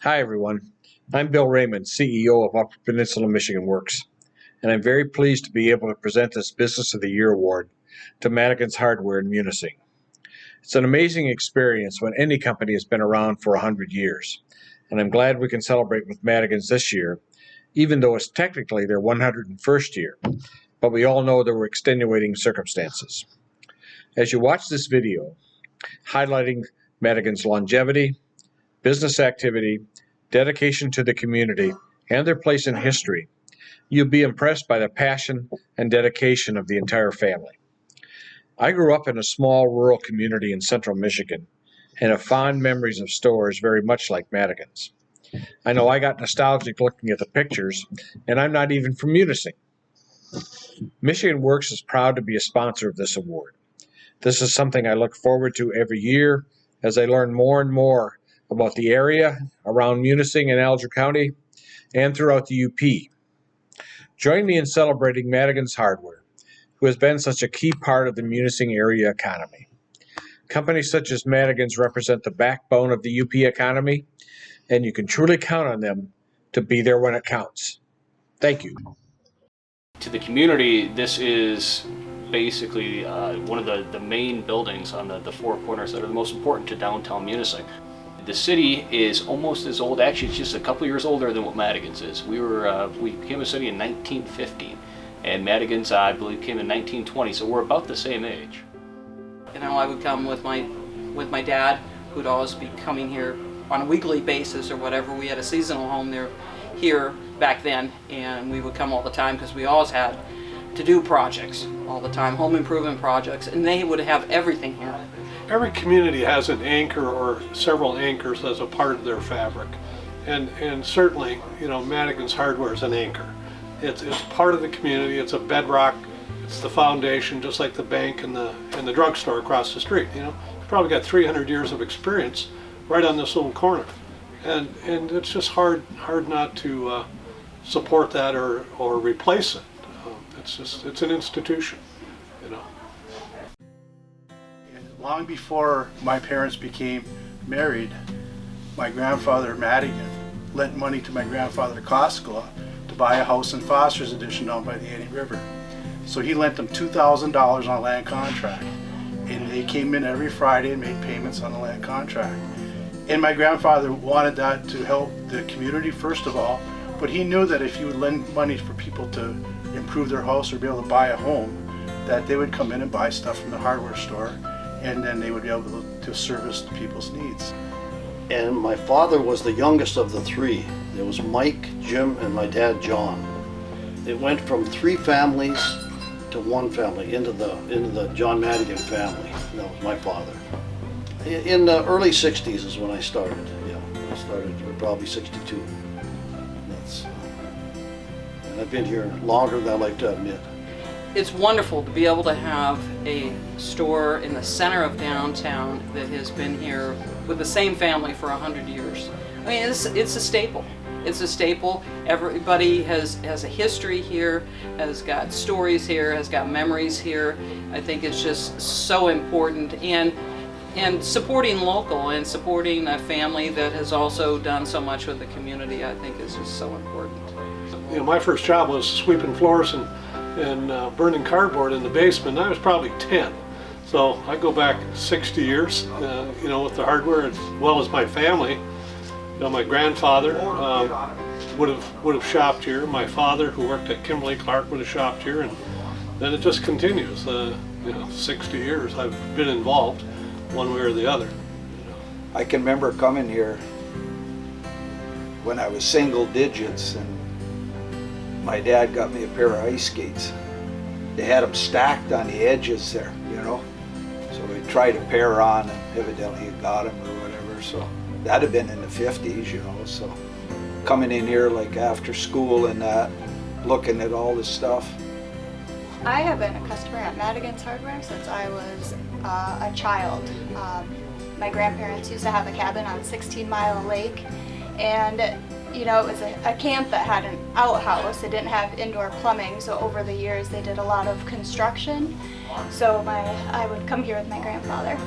Hi, everyone. I'm Bill Raymond, CEO of Upper Peninsula Michigan Works, and I'm very pleased to be able to present this Business of the Year award to Madigan's Hardware in Munising. It's an amazing experience when any company has been around for 100 years, and I'm glad we can celebrate with Madigan's this year, even though it's technically their 101st year, but we all know there were extenuating circumstances. As you watch this video, highlighting Madigan's longevity, business activity, dedication to the community, and their place in history, you'll be impressed by the passion and dedication of the entire family. I grew up in a small rural community in central Michigan and have fond memories of stores very much like Madigan's. I know I got nostalgic looking at the pictures, and I'm not even from Munising. Michigan Works is proud to be a sponsor of this award. This is something I look forward to every year as I learn more and more about the area around Munising and Alger County and throughout the UP. Join me in celebrating Madigan's Hardware, who has been such a key part of the Munising area economy. Companies such as Madigan's represent the backbone of the UP economy, and you can truly count on them to be there when it counts. Thank you. To the community, this is basically one of the main buildings on the four corners that are the most important to downtown Munising. The city is almost as old, actually it's just a couple years older than what Madigan's is. We became a city in 1915, and Madigan's I believe came in 1920, so we're about the same age. You know, I would come with my dad, who'd always be coming here on a weekly basis or whatever. We had a seasonal home here back then, and we would come all the time because we always had to do projects all the time, home improvement projects, and they would have everything here. Every community has an anchor or several anchors as a part of their fabric, and certainly, you know, Madigan's Hardware is an anchor. It's part of the community. It's a bedrock. It's the foundation, just like the bank and the drugstore across the street. You know, it's probably got 300 years of experience right on this little corner, and it's just hard not to support that or replace it. It's an institution, you know. Long before my parents became married, my grandfather Madigan lent money to my grandfather Koskela to buy a house in Foster's Addition down by the Annie River. So he lent them $2,000 on a land contract, and they came in every Friday and made payments on the land contract. And my grandfather wanted that to help the community first of all, but he knew that if you would lend money for people to improve their house or be able to buy a home, that they would come in and buy stuff from the hardware store, and then they would be able to service people's needs. And my father was the youngest of the three. There was Mike, Jim, and my dad, John. It went from three families to one family, into the John Madigan family. That was my father. In the early 60s is when I started. Yeah, I started probably 62. And I've been here longer than I like to admit. It's wonderful to be able to have a store in the center of downtown that has been here with the same family for 100 years. I mean, it's a staple. It's a staple. Everybody has a history here, has got stories here, has got memories here. I think it's just so important. And supporting local and supporting a family that has also done so much with the community, I think is just so important. You know, my first job was sweeping floors and burning cardboard in the basement. I was probably 10. So I go back 60 years, you know, with the hardware as well as my family. You know, my grandfather would have shopped here. My father, who worked at Kimberly-Clark, would have shopped here, and then it just continues. You know, 60 years I've been involved, one way or the other. You know. I can remember coming here when I was single digits, and my dad got me a pair of ice skates. They had them stacked on the edges there, you know. So we tried a pair on, and evidently he got them or whatever. So that'd have been in the 50s, you know. So coming in here like after school and that, looking at all this stuff. I have been a customer at Madigan's Hardware since I was a child. My grandparents used to have a cabin on 16 Mile Lake, and you know, it was a camp that had an outhouse. It didn't have indoor plumbing, so over the years they did a lot of construction. So I would come here with my grandfather.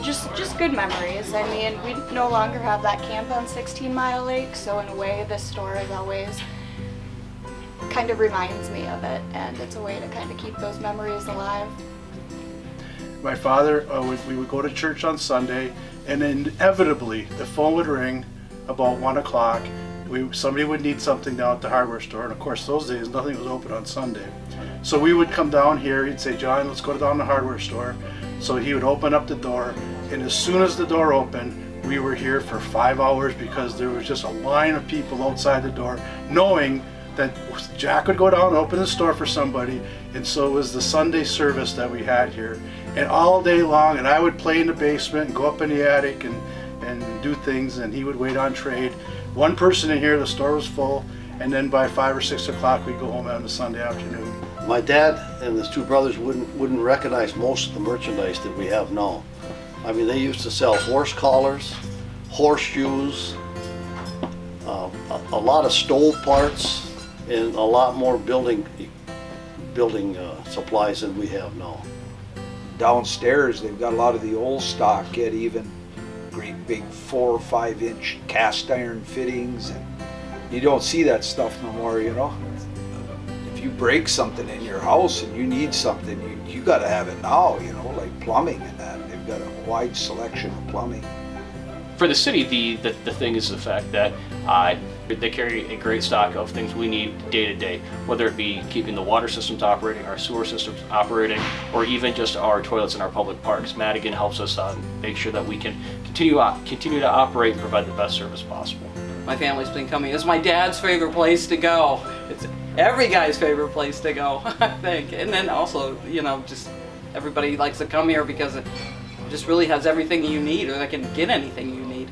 just good memories. I mean, we no longer have that camp on 16 Mile Lake, so in a way this store is always kind of reminds me of it, and it's a way to kind of keep those memories alive. My father, we would go to church on Sunday, and inevitably the phone would ring about 1 o'clock. Somebody would need something down at the hardware store, and of course those days nothing was open on Sunday. So we would come down here, he'd say, John, let's go down to the hardware store. So he would open up the door, and as soon as the door opened, we were here for 5 hours because there was just a line of people outside the door, knowing that Jack would go down and open the store for somebody. And so it was the Sunday service that we had here. And all day long, and I would play in the basement and go up in the attic and do things, and he would wait on trade. One person in here, the store was full, and then by 5 or 6 o'clock we'd go home on a Sunday afternoon. My dad and his two brothers wouldn't recognize most of the merchandise that we have now. I mean, they used to sell horse collars, horseshoes, a lot of stove parts, and a lot more building supplies than we have now. Downstairs, they've got a lot of the old stock, get even great big 4 or 5 inch cast iron fittings, and you don't see that stuff no more, you know. If you break something in your house and you need something, you got to have it now, you know, like plumbing and that. They've got a wide selection of plumbing. For the city, the thing is the fact that they carry a great stock of things we need day to day, whether it be keeping the water systems operating, our sewer systems operating, or even just our toilets in our public parks. Madigan helps us make sure that we can continue to operate and provide the best service possible. My family's been coming. It's my dad's favorite place to go. It's every guy's favorite place to go, I think. And then also, you know, just everybody likes to come here because it just really has everything you need, or they can get anything you need.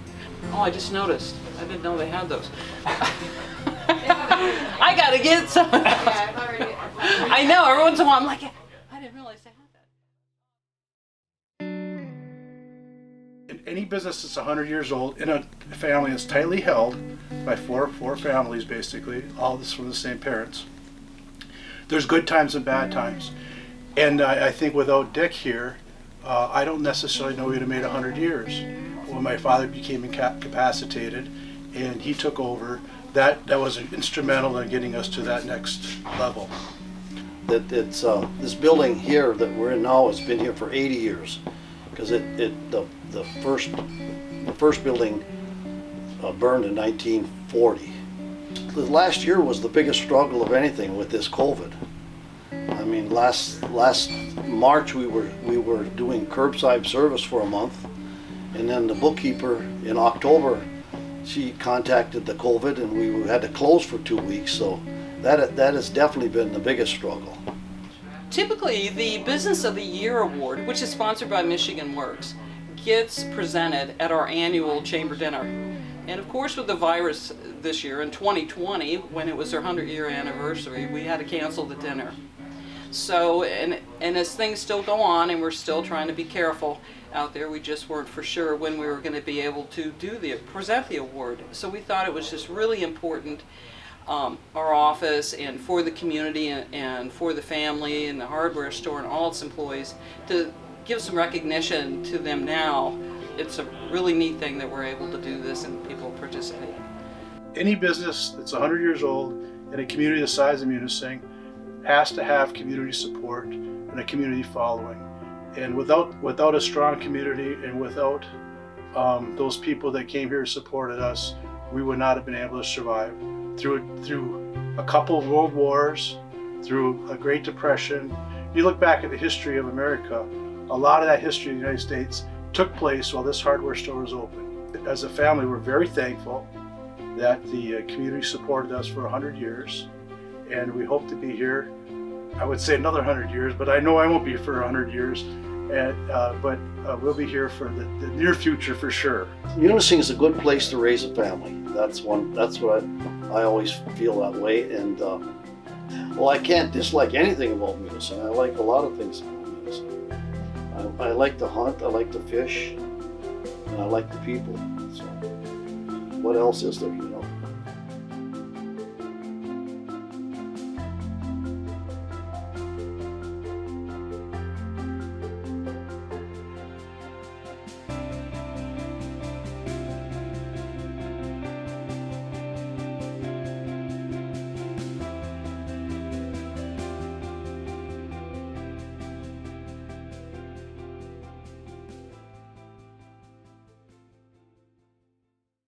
Oh, I just noticed. I didn't know they had those. I gotta get some. I know, every once in a while I'm like, I didn't realize they had that. In any business that's 100 years old, in a family that's tightly held by four families basically, all this from the same parents, there's good times and bad times. And I think without Dick here, I don't necessarily know we'd have made 100 years. When my father became incapacitated and he took over, that was instrumental in getting us to that next level. This building here that we're in now has been here for 80 years, because the first building burned in 1940. The last year was the biggest struggle of anything with this COVID. I mean, last March we were doing curbside service for a month, and then the bookkeeper in October, she contacted the COVID, and we had to close for 2 weeks. So that has definitely been the biggest struggle. Typically, the Business of the Year Award, which is sponsored by Michigan Works, gets presented at our annual chamber dinner. And of course, with the virus this year in 2020, when it was their 100-year anniversary, we had to cancel the dinner. So, and as things still go on, and we're still trying to be careful out there, we just weren't for sure when we were going to be able to present the award. So we thought it was just really important, our office and for the community and for the family and the hardware store and all its employees, to give some recognition to them now. It's a really neat thing that we're able to do this and people participate. Any business that's 100 years old in a community the size of Munising has to have community support and a community following. And without a strong community and without those people that came here and supported us, we would not have been able to survive. Through a couple of world wars, through a Great Depression, you look back at the history of America, a lot of that history of the United States took place while this hardware store was open. As a family, we're very thankful that the community supported us for 100 years, and we hope to be here, I would say another 100 years, but I know I won't be for 100 years, but we'll be here for the near future for sure. Munising is a good place to raise a family. That's what I always feel that way. And well, I can't dislike anything about Munising. I like a lot of things about Munising. I like to hunt, I like to fish, and I like the people. So what else is there, you know?